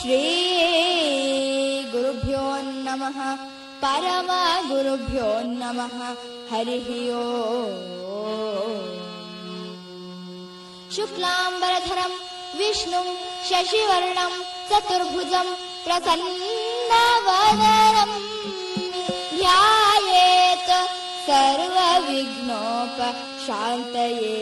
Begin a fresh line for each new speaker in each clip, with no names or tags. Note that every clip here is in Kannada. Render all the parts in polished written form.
ಶ್ರೀ ಗುರುಭ್ಯೋ ನಮಃ ಪರಮ ಗುರುಭ್ಯೋ ನಮಃ ಹರಿ ಓಂ. ಶುಕ್ಲಾಂಬರಧರಂ ವಿಷ್ಣುಂ ಶಶಿವರ್ಣಂ ಚತುರ್ಭುಜಂ ಪ್ರಸನ್ನವದನಂ ಧ್ಯಾಯೇತ್ ಸರ್ವವಿಘ್ನೋಪಶಾಂತಯೇ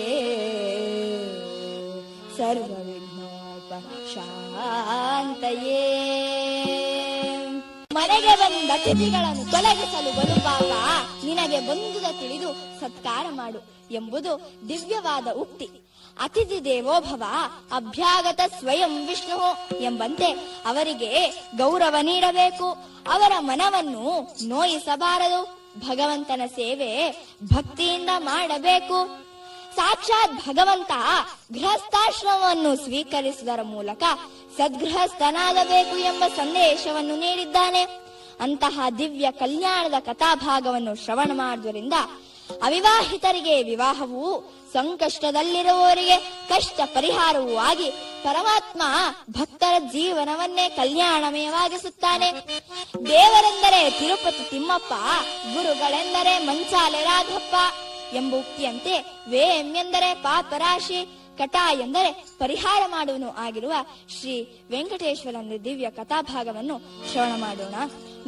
ಸರ್ವವಿಘ್ನೋಪಶಾಂತಯೇ. ಮನೆಗೆ ಬಂದ ಅತಿಥಿಗಳನ್ನು ತೊಲಗಿಸಲು ಬರುವಾಗ ನಿನಗೆ ಬಂದುದ ತಿಳಿದು ಸತ್ಕಾರ ಮಾಡು ಎಂಬುದು ದಿವ್ಯವಾದ ಉಕ್ತಿ. ಅತಿಥಿ ದೇವೋಭವ ಅಭ್ಯಾಗತ ಸ್ವಯಂ ವಿಷ್ಣು ಎಂಬಂತೆ ಅವರಿಗೆ ಗೌರವ ನೀಡಬೇಕು. ಅವರ ಮನವನ್ನು ನೋಯಿಸಬಾರದು. ಭಗವಂತನ ಸೇವೆ ಭಕ್ತಿಯಿಂದ ಮಾಡಬೇಕು. ಸಾಕ್ಷಾತ್ ಭಗವಂತ ಗೃಹಸ್ಥಾಶ್ರಮವನ್ನು ಸ್ವೀಕರಿಸುವುದರ ಮೂಲಕ ಸದ್ಗೃಹಸ್ಥನಾಗಬೇಕು ಎಂಬ ಸಂದೇಶವನ್ನು ನೀಡಿದ್ದಾನೆ. ಅಂತಹ ದಿವ್ಯ ಕಲ್ಯಾಣದ ಕಥಾಭಾಗವನ್ನು ಶ್ರವಣ ಮಾಡುವುದರಿಂದ ಅವಿವಾಹಿತರಿಗೆ ವಿವಾಹವೂ, ಸಂಕಷ್ಟದಲ್ಲಿರುವವರಿಗೆ ಕಷ್ಟ ಪರಿಹಾರವೂ ಆಗಿ ಪರಮಾತ್ಮ ಭಕ್ತರ ಜೀವನವನ್ನೇ ಕಲ್ಯಾಣಮಯವಾಗಿಸುತ್ತಾನೆ. ದೇವರೆಂದರೆ ತಿರುಪತಿ ತಿಮ್ಮಪ್ಪ, ಗುರುಗಳೆಂದರೆ ಮಂಚಾಲೆ ರಾಘಪ್ಪ ಎಂಬ ಉಕ್ತಿಯಂತೆ ವೇಂ ಎಂದರೆ ಪಾಪರಾಶಿ, ಕಟ ಎಂದರೆ ಪರಿಹಾರ ಮಾಡುವನು ಆಗಿರುವ ಶ್ರೀ ವೆಂಕಟೇಶ್ವರನ ದಿವ್ಯ ಕಥಾಭಾಗವನ್ನು ಶ್ರವಣ ಮಾಡೋಣ.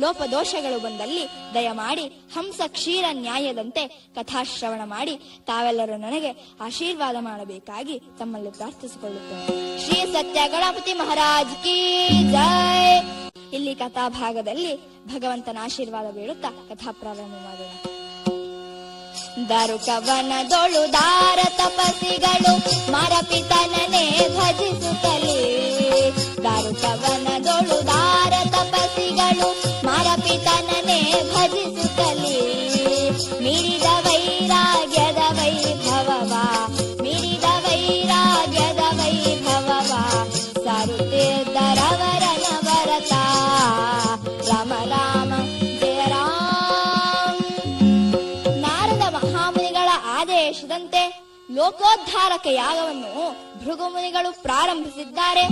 ಲೋಪದೋಷಗಳು ಬಂದಲ್ಲಿ ದಯಮಾಡಿ ಹಂಸ ಕ್ಷೀರ ನ್ಯಾಯದಂತೆ ಕಥಾಶ್ರವಣ ಮಾಡಿ ತಾವೆಲ್ಲರೂ ನನಗೆ ಆಶೀರ್ವಾದ ಮಾಡಬೇಕಾಗಿ ತಮ್ಮಲ್ಲಿ ಪ್ರಾರ್ಥಿಸಿಕೊಳ್ಳುತ್ತೇನೆ. ಶ್ರೀ ಸತ್ಯ ಗಣಪತಿ ಮಹಾರಾಜ್ ಕಿ ಜೈ. ಇಲ್ಲಿ ಕಥಾಭಾಗದಲ್ಲಿ ಭಗವಂತನ ಆಶೀರ್ವಾದ ಬೇಡುತ್ತಾ ಕಥಾ ಪ್ರಾರಂಭ ಮಾಡೋಣ. ದಾರುಕವನದೊಳು ದಾರ ತಪಸಿಗಳು ಮರಪಿತನನೆ ಭಜಿಸುತ್ತಲೇ. ದಾರುಕವನದೊಳು ದಾರ ತಪಸಿಗಳು ಮರಪಿತನನೆ ಭಜಿಸುತ್ತಲೇ. ಮಿಡಿದ ವೈರಾಗ್ಯದ ವೈಭವವ, ಮಿಡಿದ ವೈರಾಗ್ಯದ ವೈಭವವ ಸಾರುತ್ತಿದ್ದರವರನ ವರತ. ರಾಮ ರಾಮ ಜಯ ರಾಮ. ನಾರದ ಮಹಾಮುನಿಗಳ ಆದೇಶದಂತೆ ಲೋಕೋದ್ಧಾರಕ ಯಾಗವನ್ನು ಭೃಗುಮುನಿಗಳು ಪ್ರಾರಂಭಿಸಿದ್ದಾರೆ.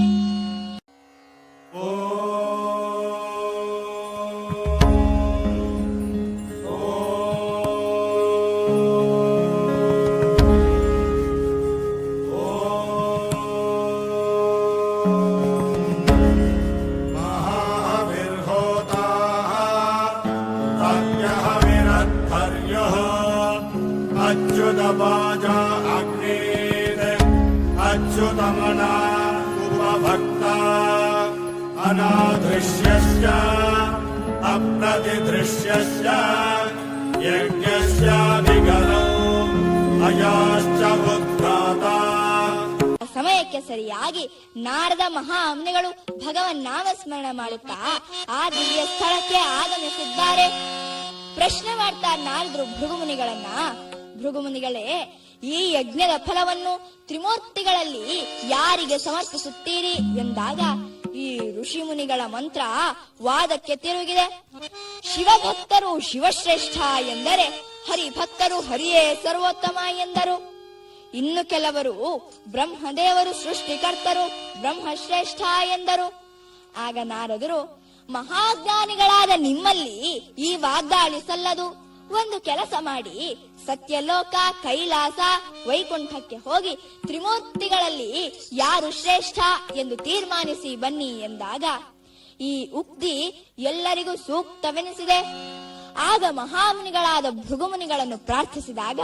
ಅಚ್ಯುತಮನ ಉಪಭಕ್ತ ಅನಾದೃಶ್ಯಸ್ಯ ಅಪ್ರತಿದೃಶ್ಯಸ್ಯ ಯಜ್ಞಸ್ಯಾಧಿಗನೋ ಅಯಾಶ್ಚ ಉದ್ಘಾತ.
ಸಮಯಕ್ಕೆ ಸರಿಯಾಗಿ ನಾರದ ಮಹಾಮುನಿಗಳು ಭಗವನ್ ನಾಮಸ್ಮರಣ ಮಾಡುತ್ತಾ ಆ ದಿವ್ಯ ಸ್ಥಳಕ್ಕೆ ಆಗಮಿಸಿದ್ದಾರೆ. ಪ್ರಶ್ನೆ ಮಾಡ್ತಾ ನಾರದರು ಭೃಗುಮುನಿಗಳನ್ನ, ಭೃಗುಮುನಿಗಳೇ, ಈ ಯಜ್ಞದ ಫಲವನ್ನು ತ್ರಿಮೂರ್ತಿಗಳಲ್ಲಿ ಯಾರಿಗೆ ಸಮರ್ಪಿಸುತ್ತೀರಿ ಎಂದಾಗ ಈ ಋಷಿ ಮುನಿಗಳ ಮಂತ್ರ ವಾದಕ್ಕೆ ತಿರುಗಿದೆ. ಶಿವಭಕ್ತರು ಶಿವಶ್ರೇಷ್ಠ ಎಂದರೆ, ಹರಿಭಕ್ತರು ಹರಿಯೇ ಸರ್ವೋತ್ತಮ ಎಂದರು. ಇನ್ನು ಕೆಲವರು ಬ್ರಹ್ಮದೇವರು ಸೃಷ್ಟಿಕರ್ತರು ಬ್ರಹ್ಮಶ್ರೇಷ್ಠ ಎಂದರು. ಆಗ ನಾರದರು, ಮಹಾಜ್ಞಾನಿಗಳಾದ ನಿಮ್ಮಲ್ಲಿ ಈ ವಾಗ್ದಾಳಿ ಸಲ್ಲದು. ಒಂದು ಕೆಲಸ ಮಾಡಿ, ಸತ್ಯಲೋಕ, ಕೈಲಾಸ, ವೈಕುಂಠಕ್ಕೆ ಹೋಗಿ ತ್ರಿಮೂರ್ತಿಗಳಲ್ಲಿ ಯಾರು ಶ್ರೇಷ್ಠ ಎಂದು ತೀರ್ಮಾನಿಸಿ ಬನ್ನಿ ಎಂದಾಗ ಈ ಉಕ್ತಿ ಎಲ್ಲರಿಗೂ ಸೂಕ್ತವೆನಿಸಿದೆ. ಆಗ ಮಹಾಮುನಿಗಳಾದ ಭೃಗುಮುನಿಗಳನ್ನು ಪ್ರಾರ್ಥಿಸಿದಾಗ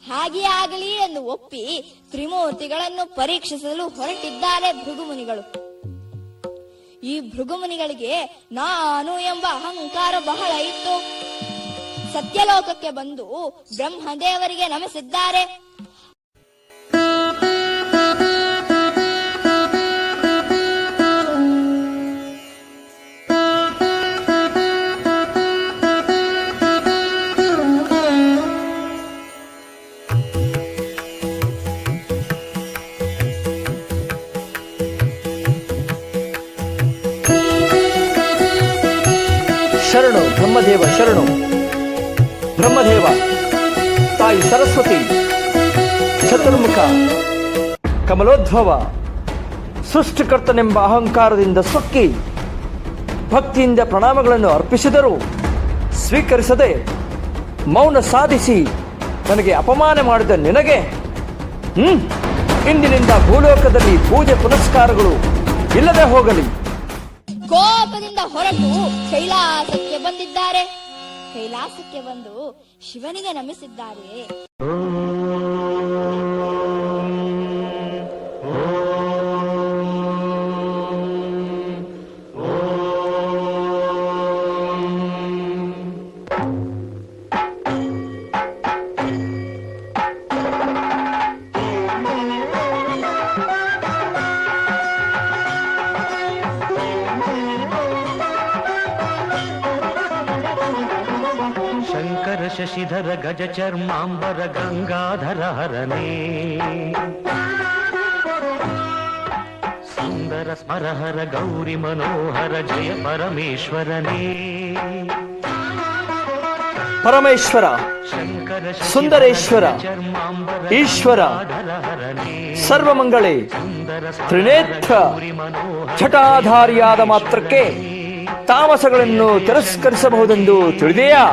ಹಾಗೆ ಆಗಲಿ ಎಂದು ಒಪ್ಪಿ ತ್ರಿಮೂರ್ತಿಗಳನ್ನು ಪರೀಕ್ಷಿಸಲು ಹೊರಟಿದ್ದಾರೆ ಭೃಗುಮುನಿಗಳು. ಈ ಭೃಗುಮುನಿಗಳಿಗೆ ನಾನು ಎಂಬ ಅಹಂಕಾರ ಬಹಳ ಇತ್ತು. ಸತ್ಯಲೋಕಕ್ಕೆ ಬಂದು ಬ್ರಹ್ಮದೇವರಿಗೆ ನಮಿಸಿದ್ದಾರೆ.
ಶರಣು ಬ್ರಹ್ಮದೇವ ಶರಣು. ಬ್ರಹ್ಮದೇವ, ತಾಯಿ ಸರಸ್ವತಿ, ಚತುರ್ಮುಖ, ಕಮಲೋದ್ಭವ, ಸೃಷ್ಟಿಕರ್ತನೆಂಬ ಅಹಂಕಾರದಿಂದ ಸೊಕ್ಕಿ ಭಕ್ತಿಯಿಂದ ಪ್ರಣಾಮಗಳನ್ನು ಅರ್ಪಿಸಿದರೂ ಸ್ವೀಕರಿಸದೆ ಮೌನ ಸಾಧಿಸಿ ನನಗೆ ಅಪಮಾನ ಮಾಡಿದ ನಿನಗೆ ಇಂದಿನಿಂದ ಭೂಲೋಕದಲ್ಲಿ ಪೂಜೆ ಪುನಸ್ಕಾರಗಳು ಇಲ್ಲದೆ ಹೋಗಲಿ.
ಕೋಪದಿಂದ ಹೊರಟು ಕೈಲಾಸಕ್ಕೆ ಬಂದಿದ್ದಾರೆ. ಕೈಲಾಸಕ್ಕೆ ಬಂದು ಶಿವನಿಗೆ ನಮಿಸಿದ್ದಾರೆ.
ಶಶಿಧರ ಗಜ ಚರ್ಮಾಂಬರ ಗಂಗಾಧರ ಹರನೇ ಸುಂದರ ಸ್ಮರಹರ ಗೌರಿ ಮನೋಹರ ಜಯ ಪರಮೇಶ್ವರನೇ.
ಪರಮೇಶ್ವರ, ಸುಂದರೇಶ್ವರ, ಈಶ್ವರ, ಸರ್ವಮಂಗಳೇ, ತ್ರಿನೇತ್ರ, ಜಟಾಧಾರಿಯಾದ ಮಾತ್ರಕ್ಕೆ ತಾಮಸಗಳನ್ನು ತಿರಸ್ಕರಿಸಬಹುದೆಂದು ತಿಳಿದೆಯಾ?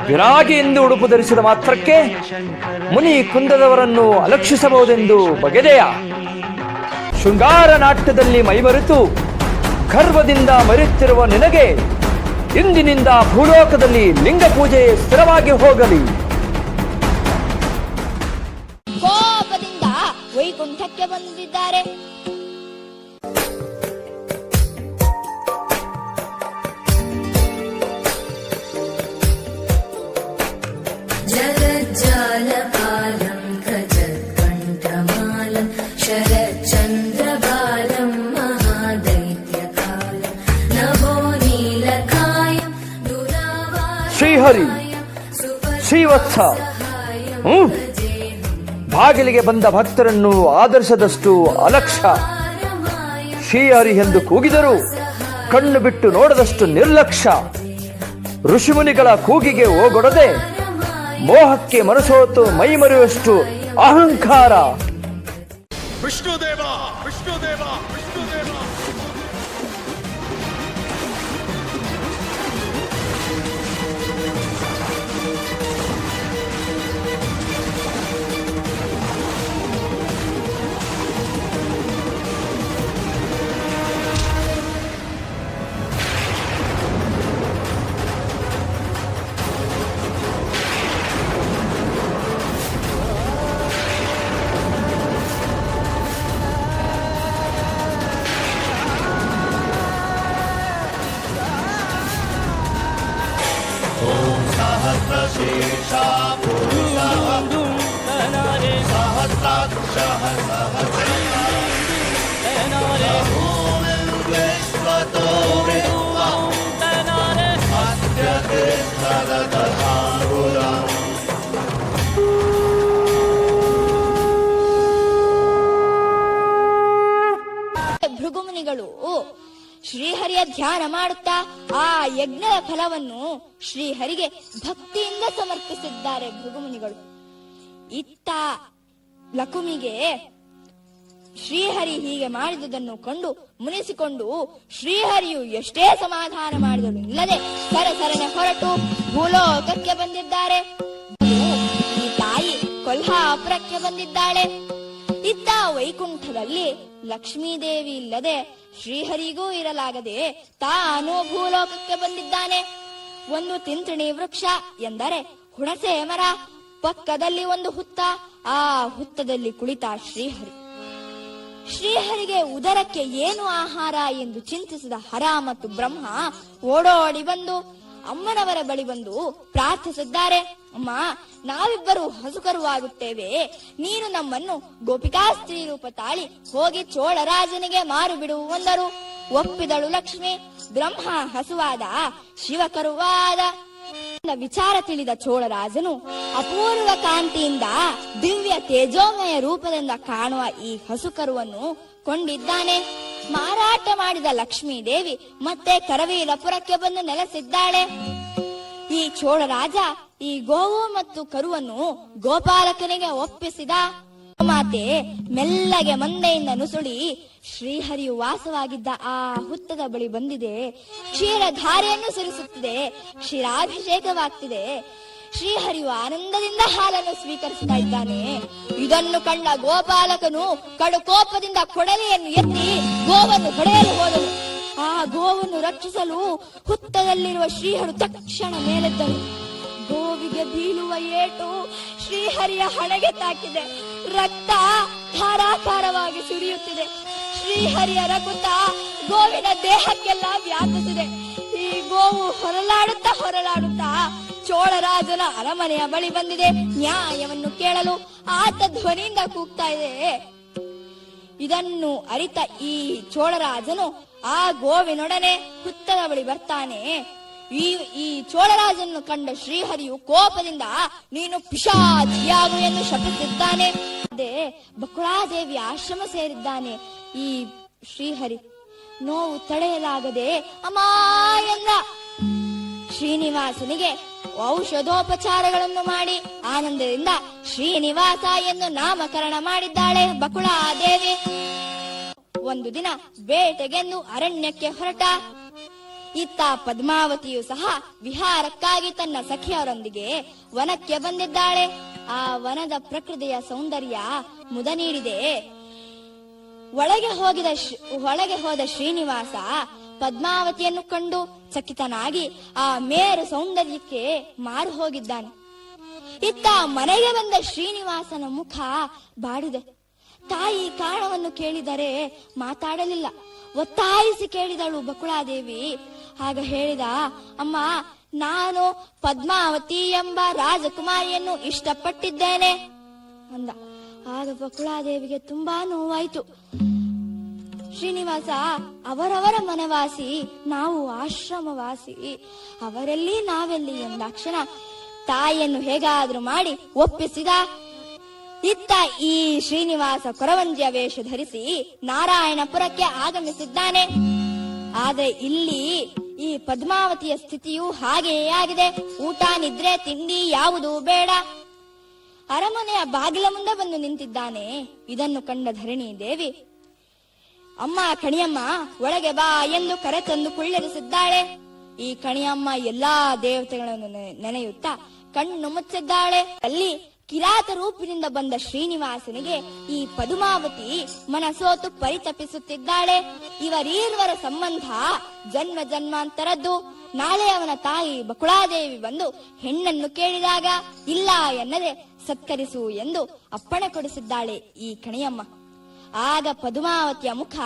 ವಿರಾಗಿ ಎಂದು ಉಡುಪು ಧರಿಸಿದ ಮಾತ್ರಕ್ಕೆ ಮುನಿ ಕುಂದದವರನ್ನು ಅಲಕ್ಷಿಸಬಹುದೆಂದು ಬಗೆದೆಯಾ? ಶೃಂಗಾರ ನಾಟ್ಯದಲ್ಲಿ ಮೈಮರೆತು ಗರ್ವದಿಂದ ಮರೆಯುತ್ತಿರುವ ನಿನಗೆ ಇಂದಿನಿಂದ ಭೂಲೋಕದಲ್ಲಿ ಲಿಂಗ ಪೂಜೆ ಸ್ಥಿರವಾಗಿ ಹೋಗಲಿ.
ಕೋಪದಿಂದ ವೈಕುಂಠಕ್ಕೆ ಬಂದಿದ್ದಾರೆ.
जगज्जालपालं गजत्कण्ठमालं शरच्चन्द्रबालं महादैत्यकालं नभो नीलकायं
ಶ್ರೀಹರಿ, ಶ್ರೀವತ್ಸ, ಬಾಗಿಲಿಗೆ ಬಂದ ಭಕ್ತರನ್ನು ಆದರಿಸದಷ್ಟು ಅಲಕ್ಷ್ಯ. ಶ್ರೀಹರಿ ಎಂದು ಕೂಗಿದರೂ ಕಣ್ಣು ಬಿಟ್ಟು ನೋಡದಷ್ಟು ನಿರ್ಲಕ್ಷ್ಯ. ಋಷಿಮುನಿಗಳ ಕೂಗಿಗೆ ಓಗೊಡದೆ ಮೋಹಕ್ಕೆ ಮನಸೋತು ಮೈಮರೆಯುವಷ್ಟು ಅಹಂಕಾರ.
ವಿಷ್ಣುದೇವ, ವಿಷ್ಣುದೇವ, ವಿಷ್ಣುದೇವ. सहस्रशीर्षा पुरुषः सहस्राक्षः सहस्रतो विश्वम् अस्य तिष्ठदशाङ्गुलम्.
ಭೃಗುಮುನಿಗಳು ಶ್ರೀಹರಿಯ ಧ್ಯಾನ ಮಾಡುತ್ತಾ ಆ ಯಜ್ಞದ ಫಲವನ್ನು ಶ್ರೀಹರಿಗೆ ಭಕ್ತಿಯಿಂದ ಸಮರ್ಪಿಸಿದ್ದಾರೆ ಭೃಗುಮುನಿಗಳು. ಇತ್ತ ಲಕುಮಿಗೆ ಶ್ರೀಹರಿ ಹೀಗೆ ಮಾಡಿದುದನ್ನು ಕಂಡು ಮುನಿಸಿಕೊಂಡು ಶ್ರೀಹರಿಯು ಎಷ್ಟೇ ಸಮಾಧಾನ ಮಾಡಿದಳು ಇಲ್ಲದೆ ಸರಸರನೆ ಹೊರಟು ಭೂಲೋಕಕ್ಕೆ ಬಂದಿದ್ದಾರೆ. ಈ ತಾಯಿ ಕೊಲ್ಹಾಪುರಕ್ಕೆ ಬಂದಿದ್ದಾಳೆ. ಇತ್ತ ವೈಕುಂಠದಲ್ಲಿ ಲಕ್ಷ್ಮೀದೇವಿ ಇಲ್ಲದೆ ಶ್ರೀಹರಿಗೂ ಇರಲಾಗದೆ ತಾನು ಭೂಲೋಕಕ್ಕೆ ಬಂದಿದ್ದಾನೆ. ಒಂದು ತಿಂತಿಣಿ ವೃಕ್ಷ ಎಂದರೆ ಹುಣಸೆ ಮರ, ಪಕ್ಕದಲ್ಲಿ ಒಂದು ಹುತ್ತ, ಆ ಹುತ್ತದಲ್ಲಿ ಕುಳಿತ ಶ್ರೀಹರಿ. ಶ್ರೀಹರಿಗೆ ಉದರಕ್ಕೆ ಏನು ಆಹಾರ ಎಂದು ಚಿಂತಿಸಿದ ಹರ ಮತ್ತು ಬ್ರಹ್ಮ ಓಡೋಡಿ ಬಂದು ಅಮ್ಮನವರ ಬಳಿ ಬಂದು ಪ್ರಾರ್ಥಿಸಿದ್ದಾರೆ. ಅಮ್ಮ, ನಾವಿಬ್ಬರು ಹಸುಕರುವಾಗುತ್ತೇವೆ, ನೀನು ನಮ್ಮನ್ನು ಗೋಪಿಕಾ ಸ್ತ್ರೀ ರೂಪ ತಾಳಿ ಹೋಗಿ ಚೋಳರಾಜನಿಗೆ ಮಾರು ಬಿಡು ಎಂದರು. ಒಪ್ಪಿದಳು ಲಕ್ಷ್ಮಿ. ಬ್ರಹ್ಮ ಹಸುವಾದ, ಶಿವ ಕರುವಾದ. ವಿಚಾರ ತಿಳಿದ ಚೋಳರಾಜನು ಅಪೂರ್ವ ಕಾಂತಿಯಿಂದ ದಿವ್ಯ ತೇಜೋಮಯ ರೂಪದಿಂದ ಕಾಣುವ ಈ ಹಸುಕರುವನ್ನು ಕೊಂಡಿದ್ದಾನೆ. ಮಾರಾಟ ಮಾಡಿದ ಲಕ್ಷ್ಮೀ ದೇವಿ ಮತ್ತೆ ಕರವೀರಪುರಕ್ಕೆ ಬಂದು ನೆಲೆಸಿದ್ದಾಳೆ. ಈ ಚೋಳರಾಜ ಈ ಗೋವು ಮತ್ತು ಕರುವನ್ನು ಗೋಪಾಲಕನಿಗೆ ಒಪ್ಪಿಸಿದ. ಮಾತೆ ಮೆಲ್ಲಗೆ ಮಂದೆಯಿಂದ ನುಸುಳಿ ಶ್ರೀಹರಿಯು ವಾಸವಾಗಿದ್ದ ಆ ಹುತ್ತದ ಬಳಿ ಬಂದಿದೆ. ಕ್ಷೀರಧಾರೆಯನ್ನು ಸುರಿಸುತ್ತಿದೆ, ಕ್ಷೀರಾಭಿಷೇಕವಾಗ್ತಿದೆ. ಶ್ರೀಹರಿಯು ಆನಂದದಿಂದ ಹಾಲನ್ನು ಸ್ವೀಕರಿಸ್ತಾ ಇದ್ದಾನೆ. ಇದನ್ನು ಕಂಡ ಗೋಪಾಲಕನು ಕಡುಕೋಪದಿಂದ ಕೊಡಲಿಯನ್ನು ಎತ್ತಿ ಗೋವನ್ನು ಹೊಡೆಯಲು ಹೋದನು. ಆ ಗೋವನ್ನು ರಕ್ಷಿಸಲು ಹುತ್ತದಲ್ಲಿರುವ ಶ್ರೀಹರಿ ತಕ್ಷಣ ಮೇಲೆದ್ದನು. ಗೋವಿಗೆ ಬೀಳುವ ಏಟು ಶ್ರೀಹರಿಯ ಹಣೆಗೆ ತಾಕಿದೆ. ರಕ್ತ ಧಾರಾಕಾರವಾಗಿ ಸುರಿಯುತ್ತಿದೆ. ಶ್ರೀಹರಿಯ ರಕುತ ಗೋವಿನ ದೇಹಕ್ಕೆಲ್ಲ ವ್ಯಾಪಿಸಿದೆ. ಈ ಗೋವು ಹೊರಲಾಡುತ್ತಾ ಚೋಳರಾಜನ ಅರಮನೆಯ ಬಳಿ ಬಂದಿದೆ. ನ್ಯಾಯವನ್ನು ಕೇಳಲು ಆತ ಧ್ವನಿಯಿಂದ ಕೂಗ್ತಾ ಇದೆ. ಇದನ್ನು ಅರಿತ ಈ ಚೋಳರಾಜನು ಆ ಗೋವಿನೊಡನೆ ಹುತ್ತದ ಬಳಿ ಬರ್ತಾನೆ. ಈ ಚೋಳರಾಜನನ್ನು ಕಂಡ ಶ್ರೀಹರಿಯು ಕೋಪದಿಂದ ನೀನು ಪಿಶಾಚಿಯಾಗು ಎಂದು ಶಪಿಸಿದ್ದಾನೆ. ಬಕುಳಾದೇವಿ ಆಶ್ರಮ ಸೇರಿದ್ದಾನೆ ಈ ಶ್ರೀಹರಿ. ನೋವು ತಡೆಯಲಾಗದೆ ಅಮ್ಮ ಎಂದ. ಶ್ರೀನಿವಾಸನಿಗೆ ಔಷಧೋಪಚಾರಗಳನ್ನು ಮಾಡಿ ಆನಂದದಿಂದ ಶ್ರೀನಿವಾಸ ಎಂದು ನಾಮಕರಣ ಮಾಡಿದ್ದಾಳೆ ಬಕುಳಾದೇವಿ. ಒಂದು ದಿನ ಬೇಟೆಗೆಂದು ಅರಣ್ಯಕ್ಕೆ ಹೊರಟ. ಇತ್ತ ಪದ್ಮಾವತಿಯು ಸಹ ವಿಹಾರಕ್ಕಾಗಿ ತನ್ನ ಸಖಿಯರೊಂದಿಗೆ ವನಕ್ಕೆ ಬಂದಿದ್ದಾಳೆ. ಆ ವನದ ಪ್ರಕೃತಿಯ ಸೌಂದರ್ಯ ಮುದ ನೀಡಿದೆ. ಒಳಗೆ ಹೋದ ಶ್ರೀನಿವಾಸ ಪದ್ಮಾವತಿಯನ್ನು ಕಂಡು ಚಕಿತನಾಗಿ ಆ ಮೇರು ಸೌಂದರ್ಯಕ್ಕೆ ಮಾರು ಹೋಗಿದ್ದಾನೆ. ಇತ್ತ ಮನೆಗೆ ಬಂದ ಶ್ರೀನಿವಾಸನ ಮುಖ ಬಾಡಿದೆ. ತಾಯಿ ಕಾರಣವನ್ನು ಕೇಳಿದರೆ ಮಾತಾಡಲಿಲ್ಲ. ಒತ್ತಾಯಿಸಿ ಕೇಳಿದಳು ಬಕುಳಾದೇವಿ. ಆಗ ಹೇಳಿದ, ಅಮ್ಮ, ನಾನು ಪದ್ಮಾವತಿ ಎಂಬ ರಾಜಕುಮಾರಿಯನ್ನು ಇಷ್ಟಪಟ್ಟಿದ್ದೇನೆ ಅಂದ. ಆಗ ಬಕುಳಾದೇವಿಗೆ ತುಂಬಾ ನೋವಾಯಿತು. ಶ್ರೀನಿವಾಸ ಅವರವರ ಮನೆವಾಸಿ, ನಾವು ಆಶ್ರಮವಾಸಿ, ಅವರೆಲ್ಲಿ ನಾವೆಲ್ಲಿ ಎಂದಾಕ್ಷಣ ತಾಯಿಯನ್ನು ಹೇಗಾದ್ರೂ ಮಾಡಿ ಒಪ್ಪಿಸಿದ. ಇತ್ತ ಈ ಶ್ರೀನಿವಾಸ ಕೊರವಂಜಿಯ ವೇಷ ಧರಿಸಿ ನಾರಾಯಣಪುರಕ್ಕೆ ಆಗಮಿಸಿದ್ದಾನೆ. ಆದ್ರೆ ಇಲ್ಲಿ ಈ ಪದ್ಮಾವತಿಯ ಸ್ಥಿತಿಯು ಹಾಗೆಯೇ ಆಗಿದೆ. ಊಟ, ನಿದ್ರೆ, ತಿಂಡಿ ಯಾವುದೂ ಬೇಡ. ಅರಮನೆಯ ಬಾಗಿಲ ಮುಂದೆ ಬಂದು ನಿಂತಿದ್ದಾನೆ. ಇದನ್ನು ಕಂಡ ಧರಣಿ ದೇವಿ, ಅಮ್ಮ ಕಣಿಯಮ್ಮ ಒಳಗೆ ಬಾ ಎಂದು ಕರೆ ತಂದು ಕುಳ್ಳಿರಿಸಿದ್ದಾಳೆ. ಈ ಕಣಿಯಮ್ಮ ಎಲ್ಲಾ ದೇವತೆಗಳನ್ನು ನೆನೆಯುತ್ತಾ ಕಣ್ಣು ಮುಚ್ಚಿದ್ದಾಳೆ. ಅಲ್ಲಿ ಕಿರಾತ ರೂಪಿನಿಂದ ಬಂದ ಶ್ರೀನಿವಾಸನಿಗೆ ಈ ಪದ್ಮಾವತಿ ಮನಸೋತು ಪರಿತಪಿಸುತ್ತಿದ್ದಾಳೆ. ಇವರೀರ್ವರ ಸಂಬಂಧ ಜನ್ಮ ಜನ್ಮಾಂತರದ್ದು. ನಾಳೆ ಅವನ ತಾಯಿ ಬಕುಳಾದೇವಿ ಬಂದು ಹೆಣ್ಣನ್ನು ಕೇಳಿದಾಗ ಇಲ್ಲ ಎನ್ನದೆ ಸತ್ಕರಿಸು ಎಂದು ಅಪ್ಪಣೆ ಕೊಡಿಸಿದ್ದಾಳೆ ಈ ಕಣಿಯಮ್ಮ. ಆಗ ಪದ್ಮಾವತಿಯ ಮುಖ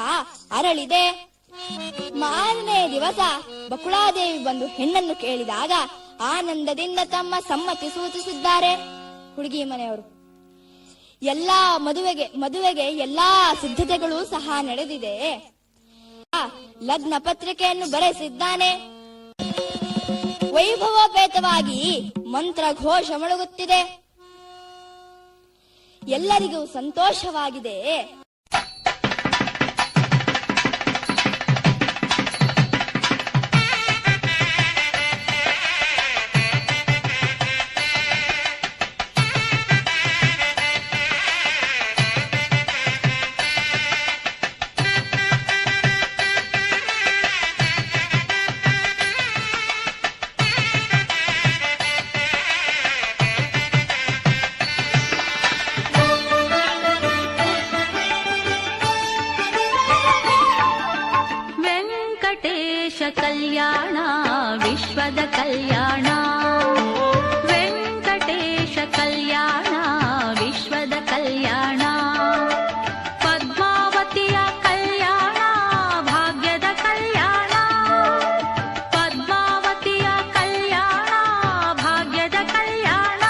ಅರಳಿದೆ. ಮಾರನೇ ದಿವಸ ಬಕುಳಾದೇವಿ ಬಂದು ಹೆಣ್ಣನ್ನು ಕೇಳಿದಾಗ ಆನಂದದಿಂದ ತಮ್ಮ ಸಮ್ಮತಿ ಸೂಚಿಸಿದ್ದಾರೆ ಹುಡುಗಿ ಮನೆಯವರು. ಎಲ್ಲಾ ಮದುವೆಗೆ ಎಲ್ಲಾ ಸಿದ್ಧತೆಗಳು ಸಹ ನಡೆದಿದೆ. ಲಗ್ನ ಪತ್ರಿಕೆಯನ್ನು ಬರೆಸಿದ್ದಾನೆ. ವೈಭವೋಪೇತವಾಗಿ ಮಂತ್ರ ಘೋಷ ಮೊಳಗುತ್ತಿದೆ. ಎಲ್ಲರಿಗೂ ಸಂತೋಷವಾಗಿದೆ.
ಕಲ್ಯಾಣ ವಿಶ್ವದ ಕಲ್ಯಾಣ, ವೆಂಕಟೇಶ ಕಲ್ಯಾಣ ವಿಶ್ವದ ಕಲ್ಯಾಣ, ಪದ್ಮಾವತಿಯ ಕಲ್ಯಾಣ ಭಾಗ್ಯದ ಕಲ್ಯಾಣ, ಪದ್ಮಾವತಿಯ ಕಲ್ಯಾಣ ಭಾಗ್ಯದ ಕಲ್ಯಾಣ,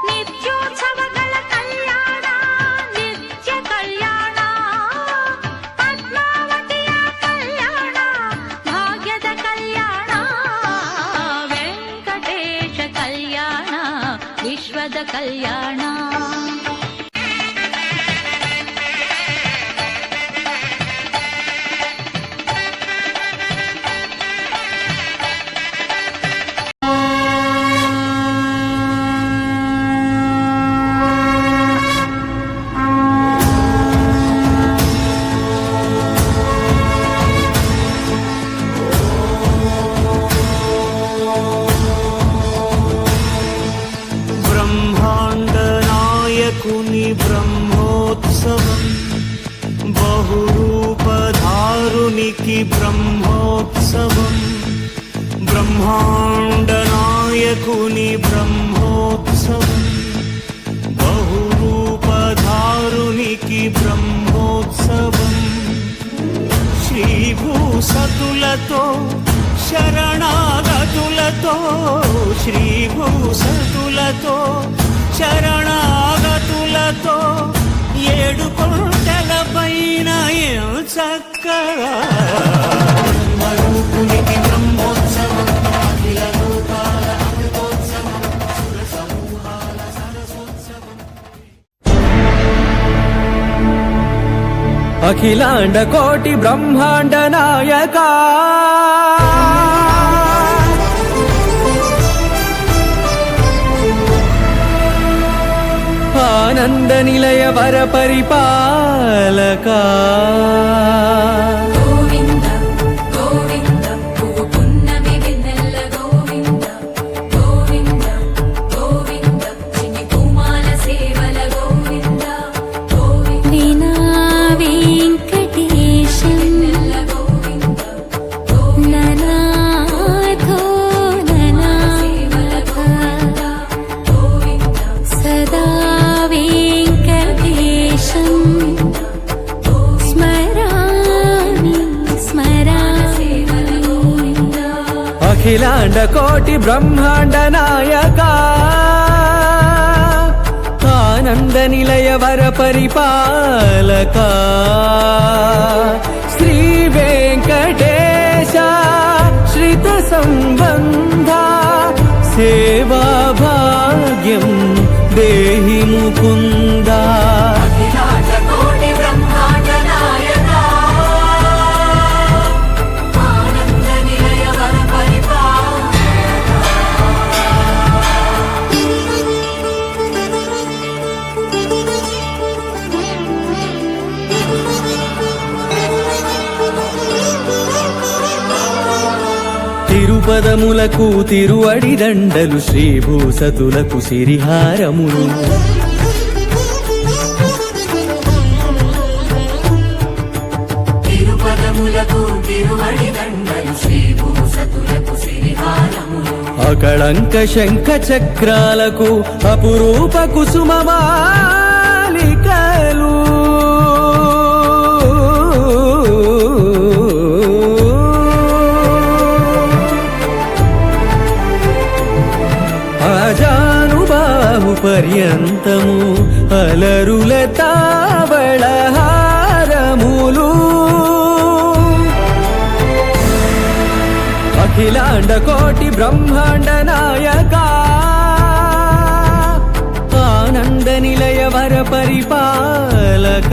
ನಿತ್ಯೋತ್ಸವಗಳ ಕಲ್ಯಾಣ ನಿತ್ಯ ಕಲ್ಯಾಣ, ಪದ್ಮಾವತಿಯ ಕಲ್ಯಾಣ ಭಾಗ್ಯದ ಕಲ್ಯಾಣ, ವೆಂಕಟೇಶ
బహురూపధారునికి బ్రహ్మోత్సవం బ్రహ్మాండ నాయకుని బ్రహ్మోత్సవం బహురూపధారునికి బ్రహ్మోత్సవం శ్రీభూసతులతో శరణాగతులతో శ్రీభూసతులతో శరణాగతులతో 7 కొండల పైన చక్కగా బ్రహ్మరూపునికి బ్రహ్మోత్సవం అఖిల లోకాల అమృతోత్సవం సుర సమూహాల సరసోత్సవం
అఖిలాండ కోటి బ్రహ్మాండ నాయక ఆనంద నిలయ వర పరిపాలక
గోవింద గోవింద పువ్వు పున్నమి వెన్నెల గోవింద గోవింద గోవింద చిన్ని కుమాల సేవల గోవింద గోవింద
వినా వెంకటేశం
గోవింద
ననాథో ననాథ
గోవింద
సదా వెంకటేశం స్మరామి స్మరామి
అఖిలాండ కోటి బ్రహ్మాండ నాయక ఆనంద నిలయ వర పరిపాలక శ్రీ వెంకటేశ శ్రిత సంబంధ సేవా భాగ్యం దేహి ముకుంద
కోటి బ్రహ్మాండ నాయక ఆనంద నిలయ వర
తిరుపదములకు తిరువడి దండలు శ్రీభూసతులకు సిరిహారములు
తిరుపదములకు తిరువడి దండలు శ్రీభూసతులకు సిరిహారములు
అకళంక శంఖ చక్రాలకు అపురూప కుసుమమాలికలు ఆజానుబాహు పర్యంతము అలరుల తావళహారములు అఖిలాండ కోటి బ్రహ్మాండ నాయక ఆనంద నిలయ వర పరిపాలక